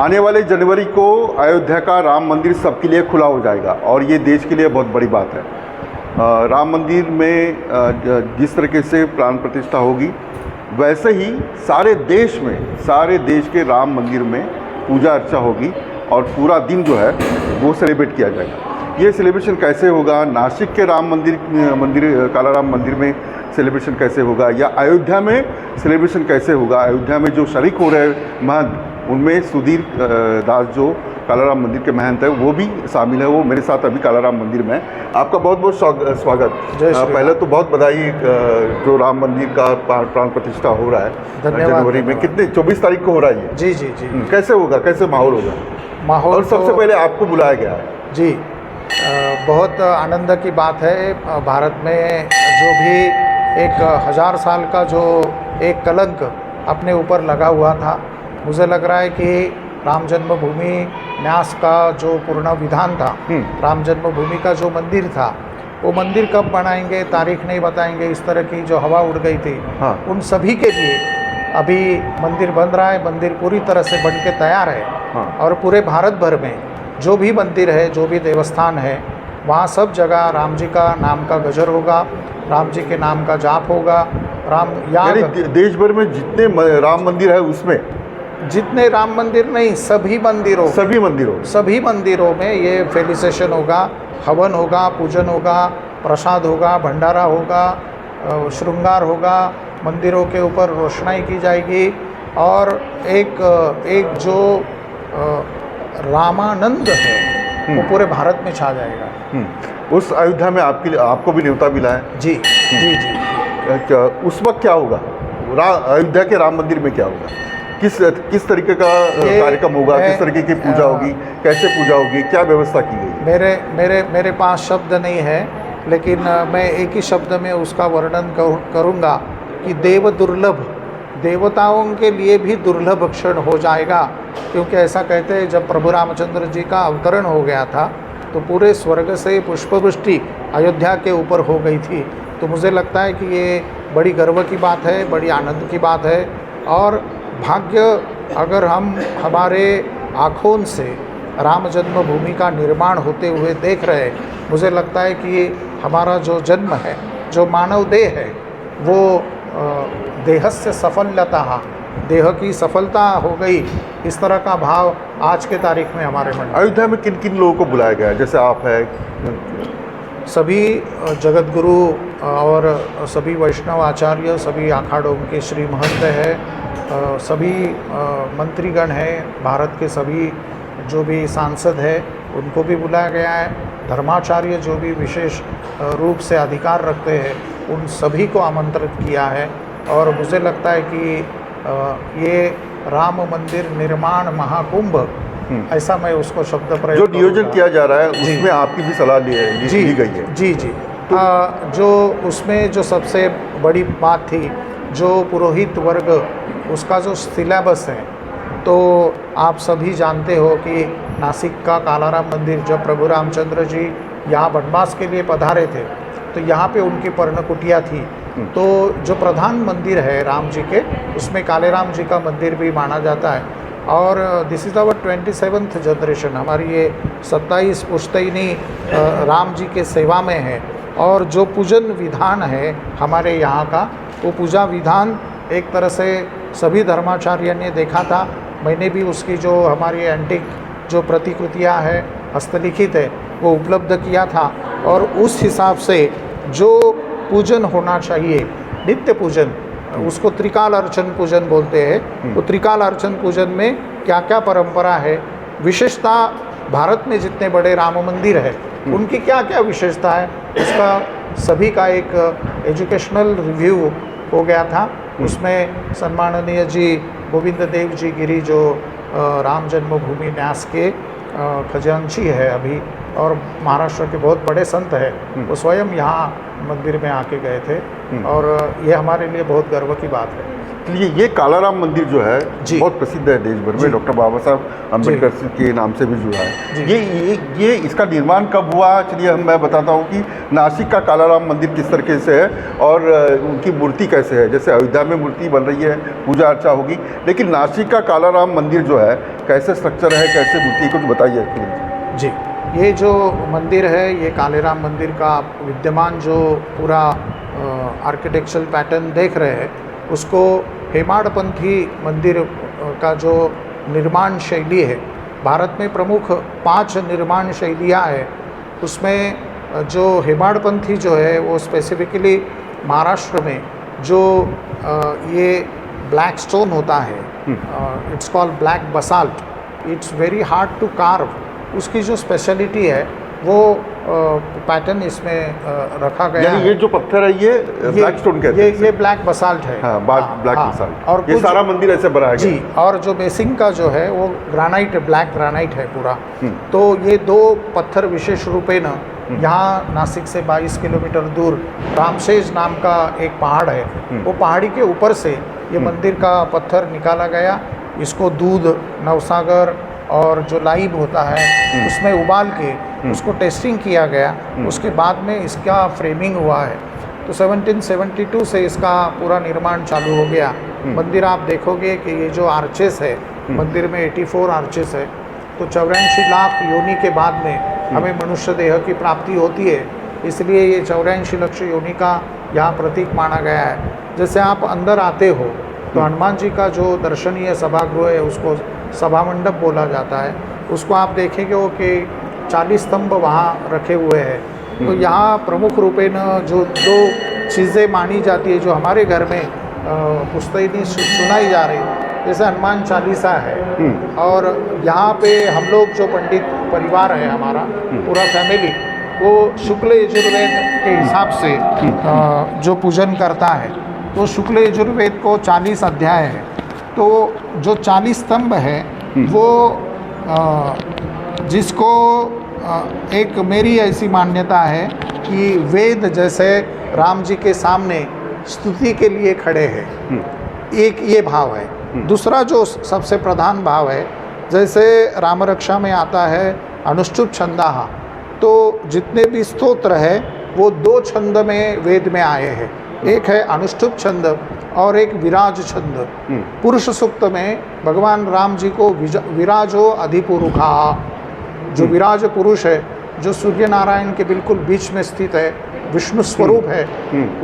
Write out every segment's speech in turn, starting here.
आने वाले जनवरी को अयोध्या का राम मंदिर सबके लिए खुला हो जाएगा और ये देश के लिए बहुत बड़ी बात है। राम मंदिर में जिस तरीके से प्राण प्रतिष्ठा होगी, वैसे ही सारे देश के राम मंदिर में पूजा अर्चा होगी और पूरा दिन जो है वो सेलिब्रेट किया जाएगा। ये सेलिब्रेशन कैसे होगा, नासिक के राम मंदिर कालाराम मंदिर में सेलिब्रेशन कैसे होगा या अयोध्या में सेलिब्रेशन कैसे होगा, अयोध्या में जो शरीक हो रहे महंत उनमें सुधीर दास जो कालाराम मंदिर के महंत है वो भी शामिल है। वो मेरे साथ अभी कालाराम मंदिर में है। आपका बहुत बहुत स्वागत। पहले तो बहुत बधाई, जो राम मंदिर का प्राण प्रतिष्ठा हो रहा है जनवरी में, कितने 24 तारीख को हो रहा है ये? जी जी जी। कैसे होगा, कैसे माहौल होगा? माहौल और सबसे पहले आपको बुलाया गया है। जी, बहुत आनंद की बात है। भारत में जो भी 1000 साल का जो एक कलंक अपने ऊपर लगा हुआ था, मुझे लग रहा है कि राम जन्मभूमि न्यास का जो पूर्ण विधान था, राम जन्मभूमि का जो मंदिर था, वो मंदिर कब बनाएंगे, तारीख नहीं बताएंगे, इस तरह की जो हवा उड़ गई थी, उन सभी के लिए अभी मंदिर बन रहा है। मंदिर पूरी तरह से बन के तैयार है। और पूरे भारत भर में जो भी मंदिर है, जो भी देवस्थान है, वहाँ सब जगह राम जी का नाम का गजर होगा, राम जी के नाम का जाप होगा। देश भर में जितने राम मंदिर है उसमें, जितने राम मंदिर नहीं, सभी मंदिरों में ये फेलिसेशन होगा, हवन होगा, पूजन होगा, प्रसाद होगा, भंडारा होगा, श्रृंगार होगा, मंदिरों के ऊपर रोशनाई की जाएगी और एक जो रामानंद है वो पूरे भारत में छा जाएगा। उस अयोध्या में आपको भी न्योता मिला है? जी जी जी। उस वक्त क्या होगा, अयोध्या के राम मंदिर में क्या होगा, किस तरीके का कार्यक्रम होगा, किस तरीके की पूजा होगी, कैसे पूजा होगी, क्या व्यवस्था की गई है? मेरे पास शब्द नहीं है, लेकिन मैं एक ही शब्द में उसका वर्णन करूँगा कि देव दुर्लभ, देवताओं के लिए भी दुर्लभ क्षण हो जाएगा। क्योंकि ऐसा कहते हैं, जब प्रभु रामचंद्र जी का अवतरण हो गया था तो पूरे स्वर्ग से पुष्पवृष्टि अयोध्या के ऊपर हो गई थी। तो मुझे लगता है कि ये बड़ी गर्व की बात है, बड़ी आनंद की बात है। और भाग्य, अगर हम हमारे आँखों से राम जन्मभूमि का निर्माण होते हुए देख रहे हैं, मुझे लगता है कि हमारा जो जन्म है, जो मानव देह है, वो देहस्य सफलता, देह की सफलता हो गई, इस तरह का भाव आज के तारीख में हमारे मन में। अयोध्या में किन किन लोगों को बुलाया गया है? जैसे आप है, सभी जगत गुरु और सभी वैष्णव आचार्य, सभी अखाड़ों के श्री महंत है, सभी मंत्रीगण हैं, भारत के सभी जो भी सांसद है उनको भी बुलाया गया है। धर्माचार्य जो भी विशेष रूप से अधिकार रखते हैं उन सभी को आमंत्रित किया है। और मुझे लगता है कि ये राम मंदिर निर्माण महाकुंभ, ऐसा मैं उसको शब्द प्रयोग जो नियोजन किया जा रहा है उसमें आपकी भी सलाह ली गई है? जी जी। जो उसमें जो सबसे बड़ी बात थी, जो पुरोहित वर्ग, उसका जो सिलेबस है, तो आप सभी जानते हो कि नासिक का कालाराम मंदिर, जब प्रभु रामचंद्र जी यहाँ वनवास के लिए पधारे थे तो यहाँ पे उनकी पर्णकुटिया थी। तो जो प्रधान मंदिर है राम जी के, उसमें कालेराम जी का मंदिर भी माना जाता है। और this is our 27th generation, हमारी ये 27 पुश्तैनी राम जी के सेवा में है। और जो पूजन विधान है हमारे यहाँ का, वो पूजा विधान एक तरह से सभी धर्माचार्य ने देखा था। मैंने भी उसकी जो हमारी एंटिक जो प्रतिकृतियाँ है, हस्तलिखित है, वो उपलब्ध किया था। और उस हिसाब से जो पूजन होना चाहिए, नित्य पूजन, उसको त्रिकाल अर्चन पूजन बोलते हैं। वो त्रिकाल अर्चन पूजन में क्या क्या परंपरा है, विशेषता, भारत में जितने बड़े राम मंदिर है उनकी क्या क्या विशेषता है, उसका सभी का एक एजुकेशनल रिव्यू हो गया था। उसमें सम्माननीय जी गोविंद देव जी गिरी, जो राम जन्मभूमि न्यास के खजांची है अभी, और महाराष्ट्र के बहुत बड़े संत हैं, वो स्वयं यहाँ मंदिर में आके गए थे। और ये हमारे लिए बहुत गर्व की बात है। इसलिए ये कालाराम मंदिर जो है जी। बहुत प्रसिद्ध है देश भर जी। में, डॉक्टर बाबा साहब अम्बेडकर के नाम से भी जुड़ा है। जी। ये इसका निर्माण कब हुआ, चलिए मैं बताता हूँ कि नासिक का कालाराम मंदिर किस तरीके से है और उनकी मूर्ति कैसे है। जैसे अयोध्या में मूर्ति बन रही है, पूजा अर्चा होगी, लेकिन नासिक का कालाराम मंदिर जो है कैसे स्ट्रक्चर है, कैसे मूर्ति, कुछ बताइए प्लीज। जी, ये जो मंदिर है, ये कालेराम मंदिर का विद्यमान जो पूरा आर्किटेक्चरल पैटर्न देख रहे हैं, उसको हेमाडपंथी मंदिर का जो निर्माण शैली है, भारत में प्रमुख 5 निर्माण शैलियाँ हैं, उसमें जो हेमाडपंथी जो है वो स्पेसिफिकली महाराष्ट्र में जो ये ब्लैक स्टोन होता है, it's called black basalt, it's very hard to carve, उसकी जो स्पेशलिटी है वो पैटर्न इसमें रखा गया है। ये जो पत्थर है ये ब्लैक स्टोन कहते हैं, ये ब्लैक बसाल्ट है। हाँ, ब्लैक बसाल्ट। और ये सारा मंदिर ऐसे बनाया गया जी, और जो बेसिंग का जो है वो ग्रानाइट, ब्लैक ग्रानाइट है पूरा। तो ये 2 पत्थर विशेष रूपे न यहाँ नासिक से 22 किलोमीटर दूर रामशेष नाम का एक पहाड़ है, वो पहाड़ी के ऊपर से ये मंदिर का पत्थर निकाला गया। इसको दूध, नवसागर और जो लाइव होता है उसमें उबाल के उसको टेस्टिंग किया गया, उसके बाद में इसका फ्रेमिंग हुआ है। तो 1772 से इसका पूरा निर्माण चालू हो गया। मंदिर आप देखोगे कि ये जो आर्चेस है, मंदिर में 84 आर्चेस है। तो 84 लाख योनि के बाद में हमें मनुष्य देह की प्राप्ति होती है, इसलिए ये 84 लाख योनि का यहाँ प्रतीक माना गया है। जैसे आप अंदर आते हो तो हनुमान जी का जो दर्शनीय सभागृह है उसको सभा मंडप बोला जाता है। उसको आप देखेंगे वो कि 40 स्तंभ वहाँ रखे हुए हैं। तो यहाँ प्रमुख रूपे न जो 2 चीज़ें मानी जाती है जो हमारे घर में पुस्तैनी सुनाई जा रही, जैसे हनुमान चालीसा है, और यहाँ पे हम लोग जो पंडित परिवार है हमारा पूरा फैमिली, वो शुक्ल यजुर्वेद के हिसाब से जो पूजन करता है, तो शुक्ल यजुर्वेद को 40 अध्याय है। तो जो 40 स्तंभ है वो जिसको एक मेरी ऐसी मान्यता है कि वेद जैसे राम जी के सामने स्तुति के लिए खड़े हैं, एक ये भाव है। दूसरा जो सबसे प्रधान भाव है, जैसे राम रक्षा में आता है अनुष्टुप छंदाहा, तो जितने भी स्तोत्र है वो 2 छंद में वेद में आए हैं। एक है अनुष्टुप छंद और एक विराज छंद। पुरुष सूक्त में भगवान राम जी को विराजो अधिपुरुखा, जो विराज पुरुष है, जो सूर्य नारायण के बिल्कुल बीच में स्थित है, विष्णु स्वरूप है,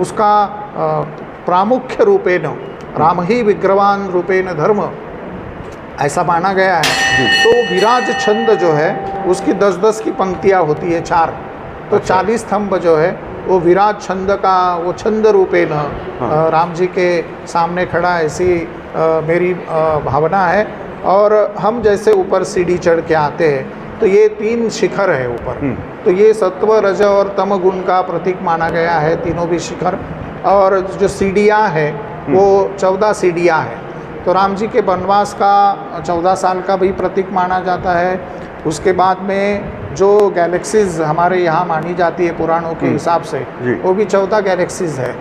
उसका प्रामुख्य रूपेण राम ही विग्रवान रूपेण धर्म ऐसा माना गया है। तो विराज छंद जो है उसकी 10-10 की पंक्तियाँ होती है, 4। तो 40 स्तंभ जो है वो विराज छंद का वो छंद रूपेण राम जी के सामने खड़ा, ऐसी मेरी भावना है। और हम जैसे ऊपर सीढ़ी चढ़ के आते हैं तो ये 3 शिखर है ऊपर, तो ये सत्व, रज और तम गुण का प्रतीक माना गया है, तीनों भी शिखर। और जो सीढ़ियाँ हैं वो 14 सीढ़ियाँ हैं। तो राम जी के वनवास का 14 साल का भी प्रतीक माना जाता है। उसके बाद में जो गैलेक्सीज हमारे यहाँ मानी जाती है पुराणों के हिसाब से, वो भी 14 गैलेक्सीज है।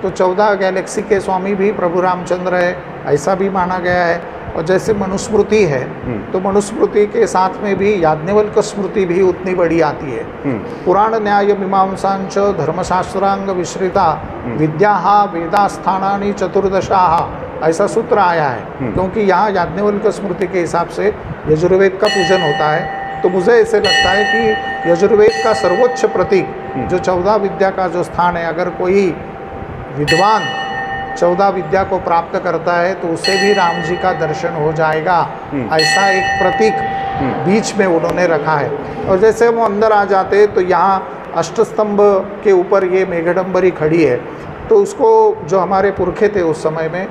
तो 14 गैलेक्सी के स्वामी भी प्रभु रामचंद्र है, ऐसा भी माना गया है। और जैसे मनुस्मृति है, तो मनुस्मृति के साथ में भी याज्ञवल्क्य स्मृति भी उतनी बड़ी आती है। पुराण न्याय मीमांसांच धर्मशास्त्रांग विश्रिता विद्या वेदास्थानानि चतुर्दशाः, ऐसा सूत्र आया है, क्योंकि यहाँ याज्ञवल्क्य स्मृति के हिसाब से यजुर्वेद का पूजन होता है। तो मुझे ऐसे लगता है कि यजुर्वेद का सर्वोच्च प्रतीक जो 14 विद्या का जो स्थान है, अगर कोई विद्वान 14 विद्या को प्राप्त करता है तो उसे भी राम जी का दर्शन हो जाएगा, ऐसा एक प्रतीक बीच में उन्होंने रखा है। और जैसे वो अंदर आ जाते हैं तो यहाँ अष्टस्तंभ के ऊपर ये मेघडंबरी खड़ी है। तो उसको जो हमारे पुरखे थे उस समय में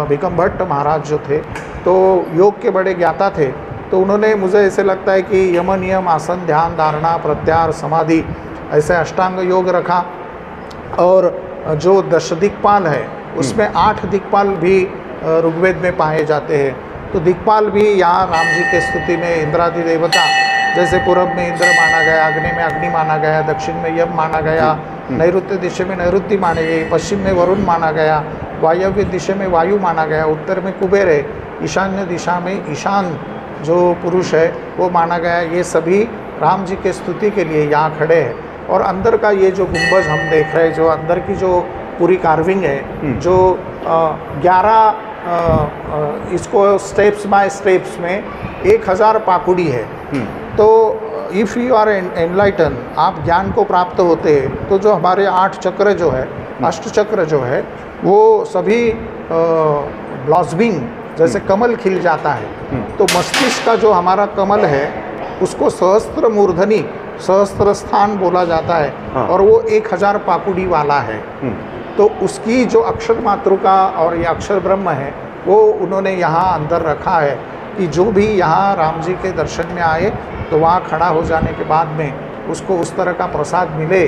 भिकम भट्ट महाराज जो थे, तो योग के बड़े ज्ञाता थे। तो उन्होंने, मुझे ऐसे लगता है कि यम, नियम, आसन, ध्यान, धारणा, प्रत्याहार, समाधि, ऐसे अष्टांग योग रखा। और जो 10 दिक्पाल है उसमें 8 दिक्पाल भी ऋग्वेद में पाए जाते हैं। तो दिक्पाल भी यहाँ राम जी के स्तुति में इंद्रादि देवता जैसे पूरब में इंद्र माना गया, आग्नेय में अग्नि माना गया, दक्षिण में यम माना गया, नैऋत्य दिशा में नैऋत्य माने गई, पश्चिम में वरुण माना गया, वायव्य दिशा में वायु माना गया, उत्तर में कुबेर है, ईशान्य दिशा में ईशान जो पुरुष है वो माना गया। ये सभी राम जी के स्तुति के लिए यहाँ खड़े हैं। और अंदर का ये जो गुंबज हम देख रहे हैं, जो अंदर की जो पूरी कार्विंग है, जो 11 इसको स्टेप्स बाय स्टेप्स में 1000 पाकुड़ी है। तो इफ़ यू आर एनलाइटन, आप ज्ञान को प्राप्त होते हैं, तो जो हमारे 8 चक्र जो है, अष्ट चक्र जो है, वो सभी ब्लॉसमिंग जैसे कमल खिल जाता है। तो मस्तिष्क का जो हमारा कमल है उसको सहस्त्र मूर्धनी, सहस्त्र स्थान बोला जाता है। हाँ। और वो 1000 पाकुड़ी वाला है। तो उसकी जो अक्षर मातृका और ये अक्षर ब्रह्म है वो उन्होंने यहाँ अंदर रखा है कि जो भी यहाँ राम जी के दर्शन में आए तो वहाँ खड़ा हो जाने के बाद में उसको उस तरह का प्रसाद मिले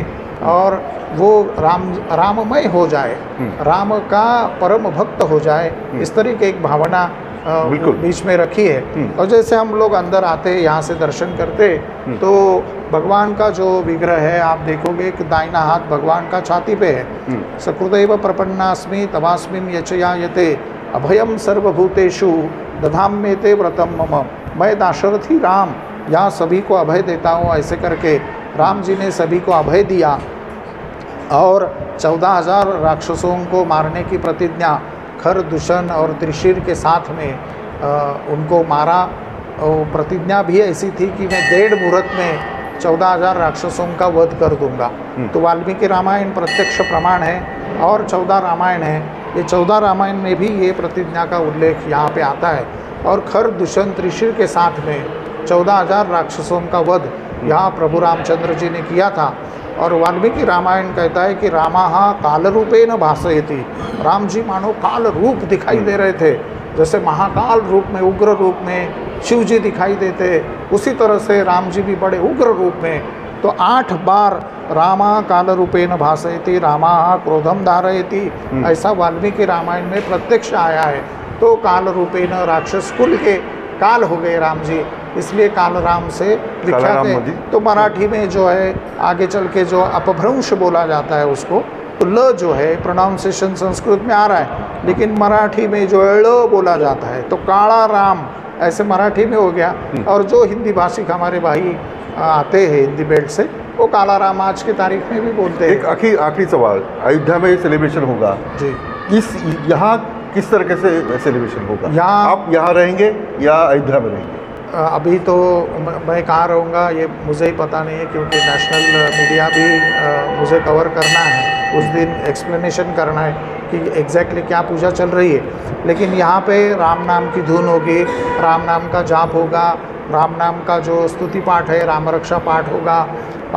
और वो राममय हो जाए, राम का परम भक्त हो जाए, इस तरह की एक भावना बिल्कुल बीच में रखी है। और जैसे हम लोग अंदर आते यहाँ से दर्शन करते तो भगवान का जो विग्रह है आप देखोगे कि दाहिना हाथ भगवान का छाती पे है। सकृदैव प्रपन्नास्मि तवास्मिन् यचयायते अभयम सर्वभूतेषु दधाम्येते व्रतम मम। मैं दाशरथी राम यहाँ सभी को अभय देता हूँ, ऐसे करके राम जी ने सभी को अभय दिया। और 14,000 राक्षसों को मारने की प्रतिज्ञा खर, दूषण और त्रिशीर के साथ में उनको मारा। प्रतिज्ञा भी ऐसी थी कि मैं 1.5 मुहूर्त में 14,000 राक्षसों का वध कर दूंगा। तो वाल्मीकि रामायण प्रत्यक्ष प्रमाण है और 14 रामायण है। ये 14 रामायण में भी ये प्रतिज्ञा का उल्लेख यहाँ पे आता है। और खर, दूषण, त्रिशीर के साथ में 14,000 राक्षसों का वध यहाँ प्रभु रामचंद्र जी ने किया था। और वाल्मीकि रामायण कहता है कि रामाः काल रूपेण भासयति। राम जी मानो काल रूप दिखाई दे रहे थे, जैसे महाकाल रूप में, उग्र रूप में शिव जी दिखाई देते, उसी तरह से राम जी भी बड़े उग्र रूप में। तो 8 बार रामा काल रूपेण भासयति, रामाः क्रोधम धारयति, ऐसा वाल्मीकि रामायण में प्रत्यक्ष आया है। तो काल रूपेण राक्षस कुल के काल हो गए राम जी, इसलिए काल राम से विख्यात है। तो मराठी में जो है आगे चल के जो अपभ्रंश बोला जाता है उसको, तो ल जो है प्रोनाउंसिएशन संस्कृत में आ रहा है, लेकिन मराठी में जो है ळ बोला जाता है। तो काला राम ऐसे मराठी में हो गया। और जो हिंदी भाषिक हमारे भाई आते हैं हिंदी बेल्ट से, वो काला राम आज की तारीख में भी बोलते हैं। एक आखिरी सवाल, अयोध्या में सेलिब्रेशन होगा जी, यहाँ किस तरह से सेलिब्रेशन होगा? यहाँ आप यहाँ रहेंगे या अयोध्या में रहेंगे? अभी तो मैं कहाँ रहूँगा ये मुझे ही पता नहीं है, क्योंकि नेशनल मीडिया भी मुझे कवर करना है, उस दिन एक्सप्लेनेशन करना है कि एग्जैक्टली क्या पूजा चल रही है। लेकिन यहाँ पे राम नाम की धुन होगी, राम नाम का जाप होगा, राम नाम का जो स्तुति पाठ है, राम रक्षा पाठ होगा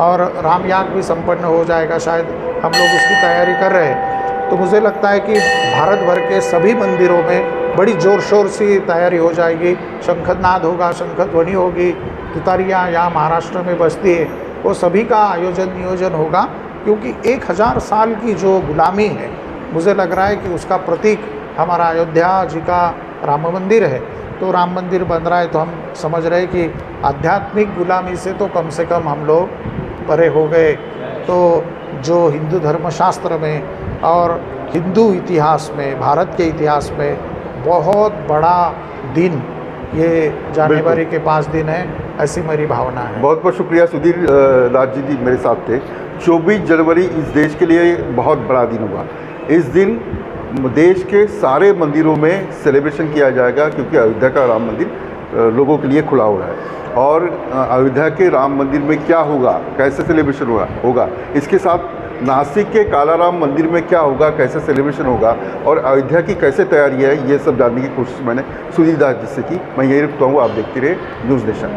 और राम याग भी संपन्न हो जाएगा। शायद हम लोग उसकी तैयारी कर रहे हैं। तो मुझे लगता है कि भारत भर के सभी मंदिरों में बड़ी ज़ोर शोर सी तैयारी हो जाएगी। शंखनाद होगा, शंखध्वनि होगी, तुतारियाँ यहाँ महाराष्ट्र में बजती है, वो सभी का आयोजन नियोजन होगा। क्योंकि 1000 साल की जो गुलामी है, मुझे लग रहा है कि उसका प्रतीक हमारा अयोध्या जी का राम मंदिर है। तो राम मंदिर बन रहा है तो हम समझ रहे कि आध्यात्मिक गुलामी से तो कम से कम हम लोग परे हो गए। तो जो हिंदू धर्मशास्त्र में और हिंदू इतिहास में, भारत के इतिहास में बहुत बड़ा दिन ये जनवरी के 5 दिन है, ऐसी मेरी भावना है। बहुत बहुत शुक्रिया सुधीर राज जी मेरे साथ थे। 24 जनवरी इस देश के लिए बहुत बड़ा दिन होगा। इस दिन देश के सारे मंदिरों में सेलिब्रेशन किया जाएगा, क्योंकि अयोध्या का राम मंदिर लोगों के लिए खुला हो रहा है। और अयोध्या के राम मंदिर में क्या होगा, कैसे सेलिब्रेशन होगा, इसके साथ नासिक के कालाराम मंदिर में क्या होगा, कैसे सेलिब्रेशन होगा और अयोध्या की कैसे तैयारी है, ये सब जानने की कोशिश मैंने सुधीर दास जी से की। मैं यही रुकता हूँ, आप देखते रहे न्यूज़ नेशन।